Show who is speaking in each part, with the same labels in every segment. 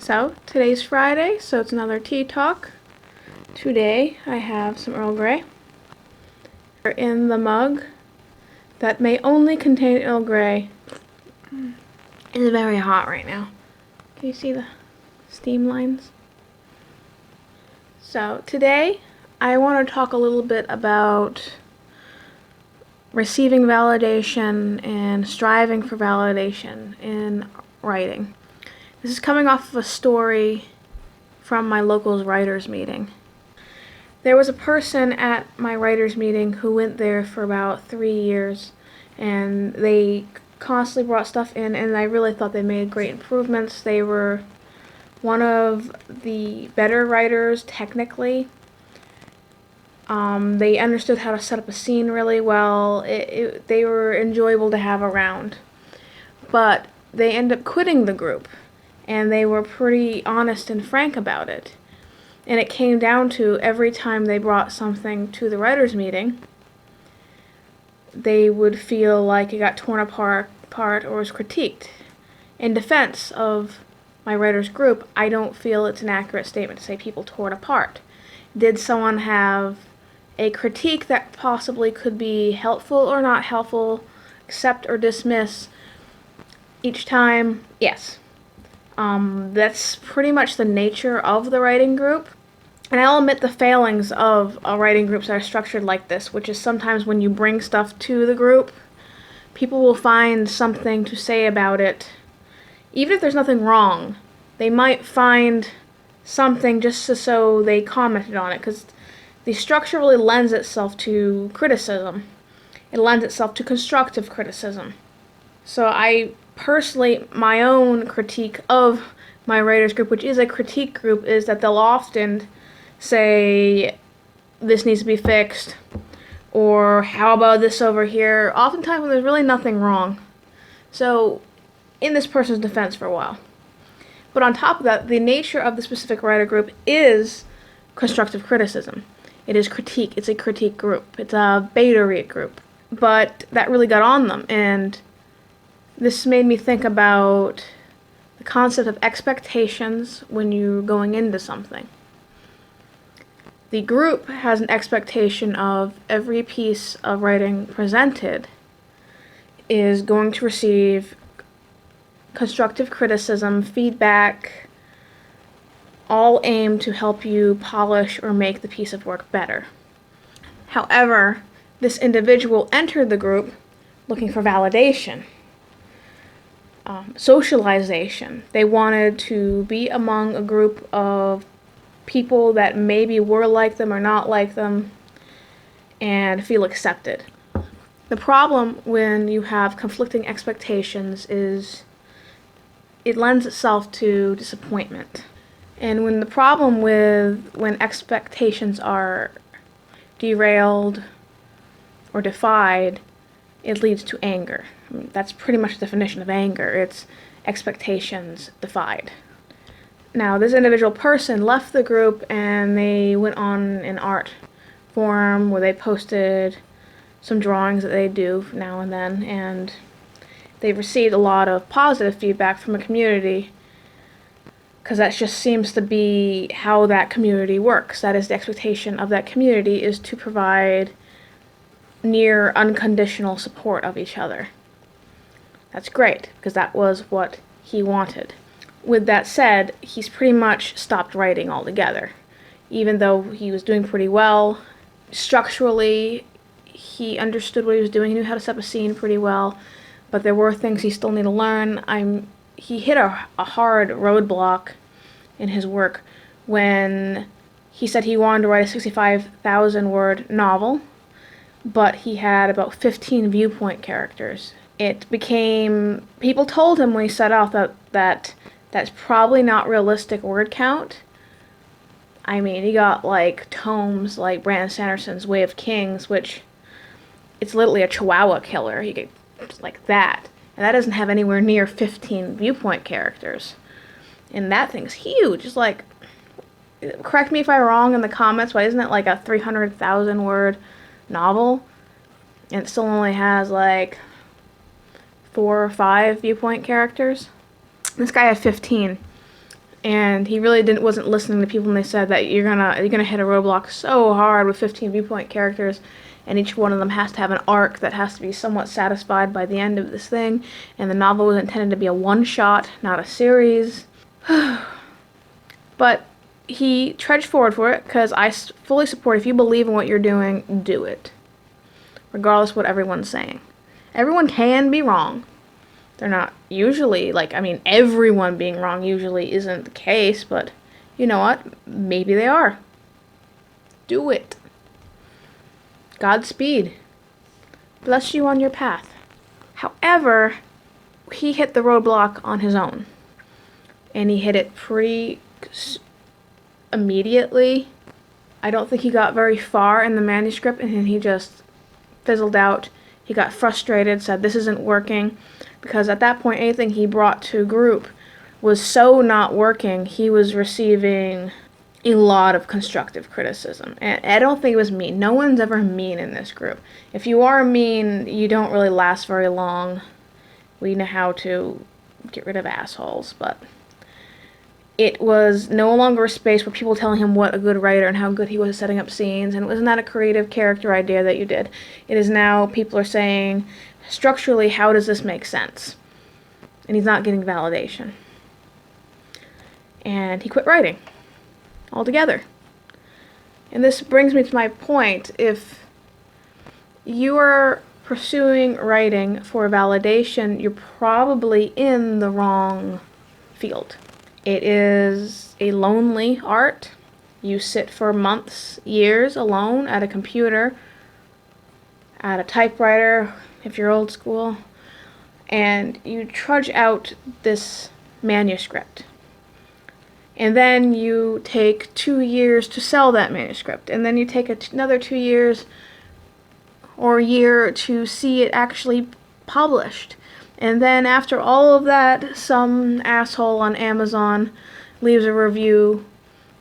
Speaker 1: So, today's Friday, so it's another tea talk. Today, I have some Earl Grey in the mug that may only contain Earl Grey. It's very hot right now. Can you see the steam lines? So, today, I want to talk a little bit about receiving validation and striving for validation in writing. This is coming off of a story from my local's writers' meeting. There was a person at my writers' meeting who went there for about 3 years, and they constantly brought stuff in, and I really thought they made great improvements. They were one of the better writers technically. They understood how to set up a scene really well. They were enjoyable to have around. But they ended up quitting the group, and they were pretty honest and frank about it. And it came down to every time they brought something to the writers' meeting, they would feel like it got torn apart or was critiqued. In defense of my writers' group, I don't feel it's an accurate statement to say people tore it apart. Did someone have a critique that possibly could be helpful or not helpful, accept or dismiss each time? Yes. That's pretty much the nature of the writing group. And I'll admit the failings of writing groups that are structured like this, which is sometimes when you bring stuff to the group, people will find something to say about it. Even if there's nothing wrong, they might find something just so they commented on it, because the structure really lends itself to criticism. It lends itself to constructive criticism. So I personally, my own critique of my writers group, which is a critique group, is that they'll often say, this needs to be fixed, or how about this over here, oftentimes when there's really nothing wrong. So, in this person's defense for a while. But on top of that, the nature of the specific writer group is constructive criticism. It is critique. It's a critique group. It's a beta read group. But that really got on them, and this made me think about the concept of expectations when you're going into something. The group has an expectation of every piece of writing presented is going to receive constructive criticism, feedback, all aimed to help you polish or make the piece of work better. However, this individual entered the group looking for validation. Socialization. They wanted to be among a group of people that maybe were like them or not like them and feel accepted. The problem when you have conflicting expectations is it lends itself to disappointment. And when the problem with when expectations are derailed or defied, it leads to anger. I mean, that's pretty much the definition of anger. It's expectations defied. Now, this individual person left the group and they went on an art forum where they posted some drawings that they do now and then, and they received a lot of positive feedback from the community, because that just seems to be how that community works. That is the expectation of that community, is to provide near unconditional support of each other. That's great, because that was what he wanted. With that said, he's pretty much stopped writing altogether. Even though he was doing pretty well, structurally, he understood what he was doing, he knew how to set up a scene pretty well, but there were things he still needed to learn. He hit a hard roadblock in his work when he said he wanted to write a 65,000 word novel, but he had about 15 viewpoint characters. It became, people told him when he set out that that's probably not realistic word count. I mean, he got like tomes like Brandon Sanderson's Way of Kings, which it's literally a Chihuahua killer. You get like that. And that doesn't have anywhere near 15 viewpoint characters. And that thing's huge. It's like, correct me if I'm wrong in the comments, but isn't it like a 300,000 word novel? And it still only has like 4 or 5 viewpoint characters. This guy had 15. And he really wasn't listening to people when they said that you're gonna hit a roadblock so hard with 15 viewpoint characters, and each one of them has to have an arc that has to be somewhat satisfied by the end of this thing. And the novel was intended to be a one-shot, not a series. But he trudged forward for it, because I fully support, if you believe in what you're doing, do it. Regardless of what everyone's saying. Everyone can be wrong. They're not usually, everyone being wrong usually isn't the case, but you know what? Maybe they are. Do it. Godspeed. Bless you on your path. However, he hit the roadblock on his own. And he hit it pretty immediately. I don't think he got very far in the manuscript, and then he just fizzled out. He got frustrated, said this isn't working, because at that point anything he brought to group was so not working. He was receiving a lot of constructive criticism, and I don't think it was mean. No one's ever mean in this group. If you are mean, you don't really last very long. We know how to get rid of assholes, but it was no longer a space where people telling him what a good writer and how good he was setting up scenes, and it was not a creative character idea that you did. It is now people are saying, structurally, how does this make sense? And he's not getting validation. And he quit writing altogether. And this brings me to my point. If you are pursuing writing for validation, you're probably in the wrong field. It is a lonely art. You sit for months, years alone at a computer, at a typewriter, if you're old school, and you trudge out this manuscript. And then you take 2 years to sell that manuscript, and then you take another 2 years or a year to see it actually published. And then after all of that, some asshole on Amazon leaves a review,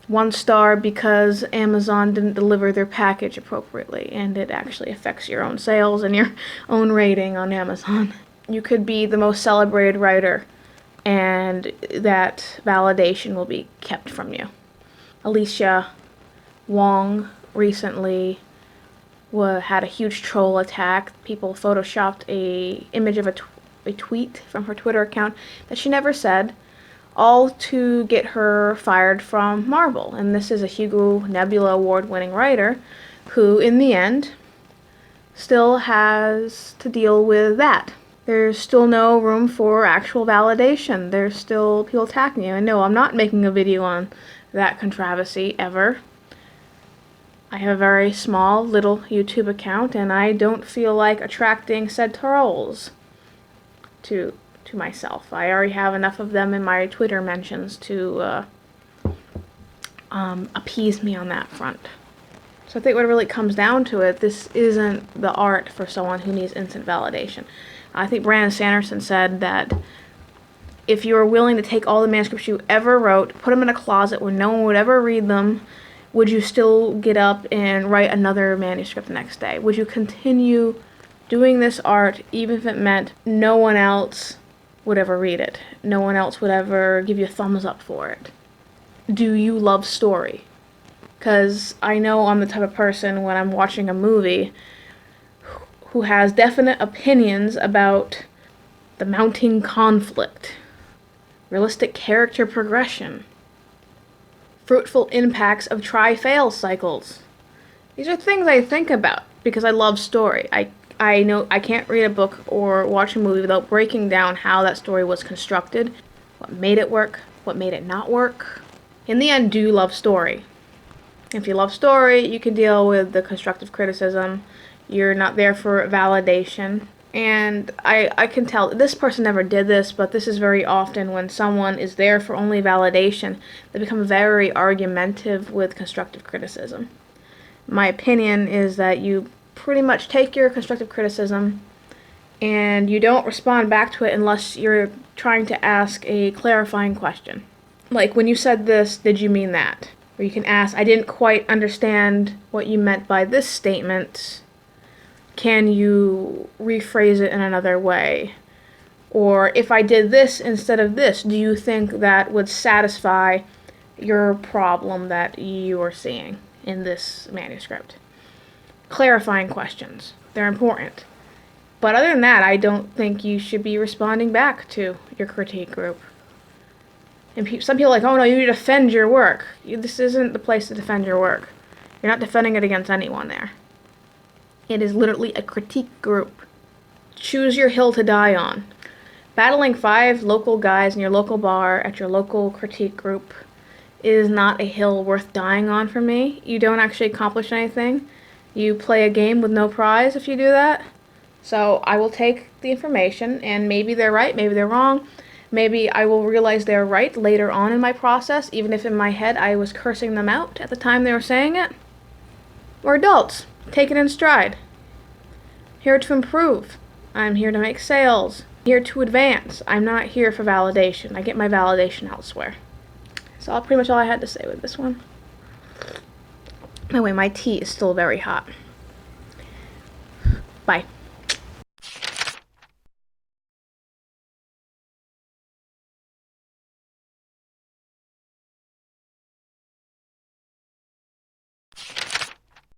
Speaker 1: 1 star, because Amazon didn't deliver their package appropriately, and it actually affects your own sales and your own rating on Amazon. You could be the most celebrated writer, and that validation will be kept from you. Alicia Wong recently had a huge troll attack. People photoshopped a image of a tweet from her Twitter account that she never said, all to get her fired from Marvel. And this is a Hugo Nebula award-winning writer who, in the end, still has to deal with that. There's still no room for actual validation. There's still people attacking you. And no, I'm not making a video on that controversy ever. I have a very small little YouTube account, and I don't feel like attracting said trolls to myself. I already have enough of them in my Twitter mentions to appease me on that front. So I think when it really comes down to it, this isn't the art for someone who needs instant validation. I think Brandon Sanderson said that if you were willing to take all the manuscripts you ever wrote, put them in a closet where no one would ever read them, would you still get up and write another manuscript the next day? Would you continue doing this art even if it meant no one else would ever read it? No one else would ever give you a thumbs up for it? Do you love story? Because I know I'm the type of person, when I'm watching a movie, who has definite opinions about the mounting conflict, realistic character progression, fruitful impacts of try-fail cycles. These are things I think about because I love story. I know I can't read a book or watch a movie without breaking down how that story was constructed, what made it work, what made it not work. In the end, do you love story? If you love story, you can deal with the constructive criticism. You're not there for validation. And I can tell this person never did this, but this is very often when someone is there for only validation, they become very argumentative with constructive criticism. My opinion is that you pretty much take your constructive criticism and you don't respond back to it unless you're trying to ask a clarifying question. Like, when you said this, did you mean that? Or you can ask, I didn't quite understand what you meant by this statement. Can you rephrase it in another way? Or if I did this instead of this, do you think that would satisfy your problem that you are seeing in this manuscript? Clarifying questions. They're important. But other than that, I don't think you should be responding back to your critique group. And some people are like, oh no, you need to defend your work. This isn't the place to defend your work. You're not defending it against anyone there. It is literally a critique group. Choose your hill to die on. Battling 5 local guys in your local bar at your local critique group is not a hill worth dying on for me. You don't actually accomplish anything. You play a game with no prize if you do that. So I will take the information, and maybe they're right, maybe they're wrong. Maybe I will realize they're right later on in my process, even if in my head I was cursing them out at the time they were saying it. We're adults. Take it in stride. Here to improve. I'm here to make sales. Here to advance. I'm not here for validation. I get my validation elsewhere. So that's pretty much all I had to say with this one. Anyway, my tea is still very hot. Bye.